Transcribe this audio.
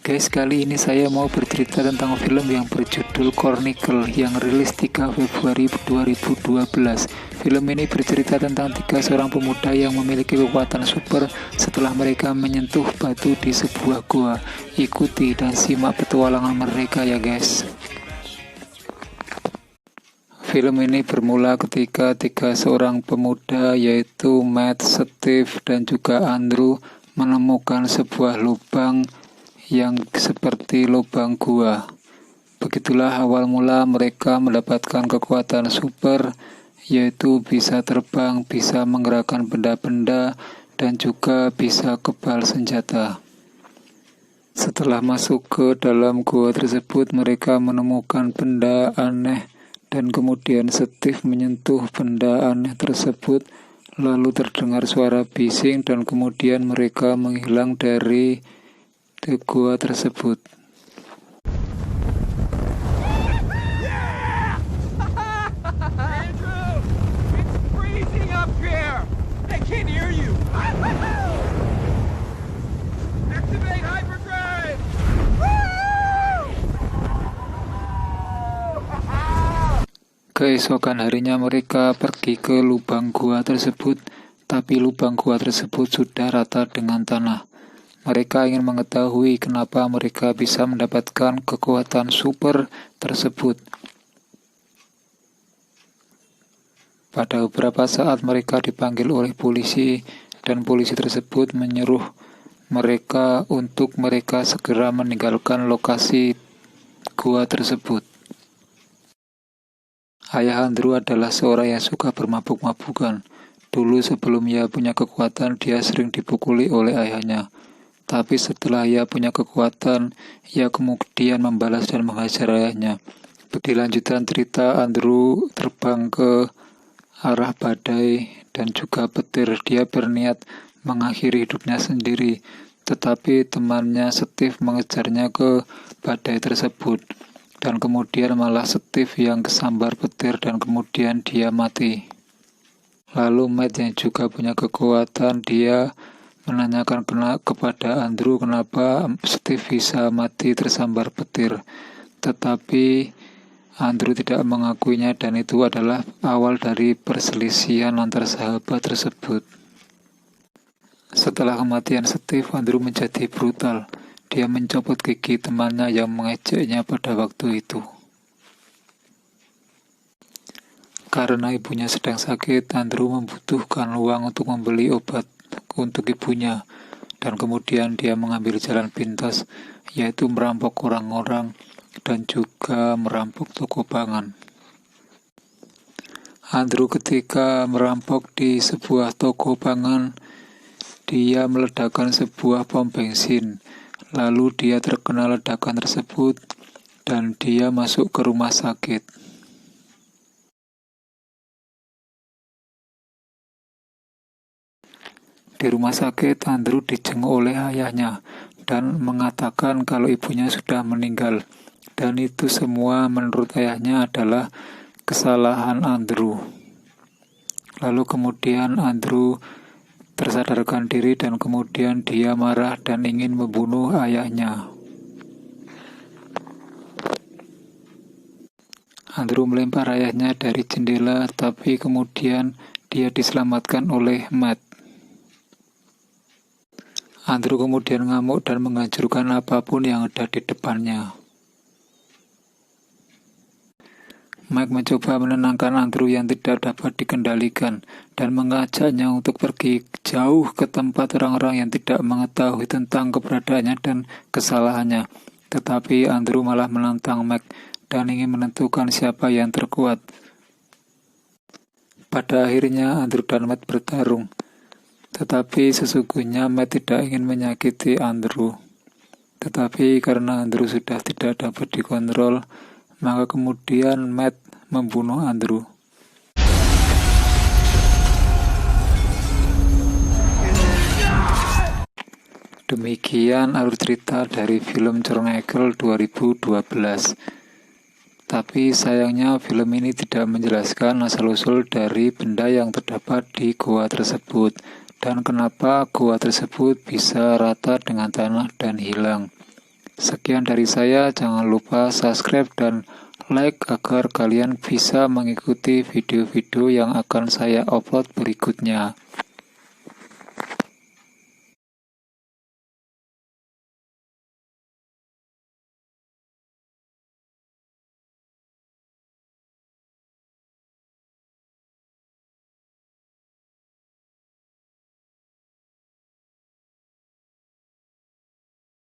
Guys, kali ini saya mau bercerita tentang film yang berjudul Chronicle yang rilis 3 Februari 2012. Film ini bercerita tentang 3 seorang pemuda yang memiliki kekuatan super setelah mereka menyentuh batu di sebuah gua. Ikuti dan simak petualangan mereka ya guys. Film ini bermula ketika 3 seorang pemuda yaitu Matt, Steve, dan juga Andrew menemukan sebuah lubang yang seperti lubang gua. Begitulah awal mula mereka mendapatkan kekuatan super, yaitu bisa terbang, bisa menggerakkan benda-benda, dan juga bisa kebal senjata. Setelah masuk ke dalam gua tersebut, mereka menemukan benda aneh, dan kemudian Steve menyentuh benda aneh tersebut, lalu terdengar suara bising, dan kemudian mereka menghilang dari gua tersebut. Andrew, it's freezing up here. I can't hear you. Activate hyperdrive. Keesokan harinya mereka pergi ke lubang gua tersebut, tapi lubang gua tersebut sudah rata dengan tanah. Mereka ingin mengetahui kenapa mereka bisa mendapatkan kekuatan super tersebut. Pada beberapa saat mereka dipanggil oleh polisi, dan polisi tersebut menyuruh mereka untuk segera meninggalkan lokasi gua tersebut. Ayah Andrew adalah seorang yang suka bermabuk-mabukan. Dulu sebelum ia punya kekuatan, dia sering dipukuli oleh ayahnya. Tapi setelah ia punya kekuatan, ia kemudian membalas dan menghajar ayahnya. Di lanjutan cerita, Andrew terbang ke arah badai dan juga petir. Dia berniat mengakhiri hidupnya sendiri, tetapi temannya Steve mengejarnya ke badai tersebut. Dan kemudian malah Steve yang kesambar petir dan kemudian dia mati. Lalu Matt yang juga punya kekuatan, dia menanyakan kepada Andrew kenapa Steve bisa mati tersambar petir. Tetapi Andrew tidak mengakuinya dan itu adalah awal dari perselisihan antar sahabat tersebut. Setelah kematian Steve, Andrew menjadi brutal. Dia mencopot gigi temannya yang mengejeknya pada waktu itu. Karena ibunya sedang sakit, Andrew membutuhkan uang untuk membeli obat untuk ibunya, dan kemudian dia mengambil jalan pintas, yaitu merampok orang-orang dan juga merampok toko pangan. Andrew ketika merampok di sebuah toko pangan, dia meledakkan sebuah pom bensin, lalu dia terkena ledakan tersebut dan dia masuk ke rumah sakit. Di rumah sakit, Andrew dijenguk oleh ayahnya dan mengatakan kalau ibunya sudah meninggal. Dan itu semua menurut ayahnya adalah kesalahan Andrew. Lalu kemudian Andrew tersadarkan diri dan kemudian dia marah dan ingin membunuh ayahnya. Andrew melempar ayahnya dari jendela, tapi kemudian dia diselamatkan oleh Matt. Andrew kemudian ngamuk dan menghancurkan apapun yang ada di depannya. Mike mencoba menenangkan Andrew yang tidak dapat dikendalikan dan mengajaknya untuk pergi jauh ke tempat orang-orang yang tidak mengetahui tentang keberadaannya dan kesalahannya. Tetapi Andrew malah menantang Mike dan ingin menentukan siapa yang terkuat. Pada akhirnya Andrew dan Matt bertarung. Tetapi sesungguhnya Matt tidak ingin menyakiti Andrew. Tetapi karena Andrew sudah tidak dapat dikontrol, maka kemudian Matt membunuh Andrew. Demikian alur cerita dari film Chronicle 2012. Tapi sayangnya film ini tidak menjelaskan asal-usul dari benda yang terdapat di goa tersebut dan kenapa goa tersebut bisa rata dengan tanah dan hilang. Sekian dari saya, jangan lupa subscribe dan like agar kalian bisa mengikuti video-video yang akan saya upload berikutnya.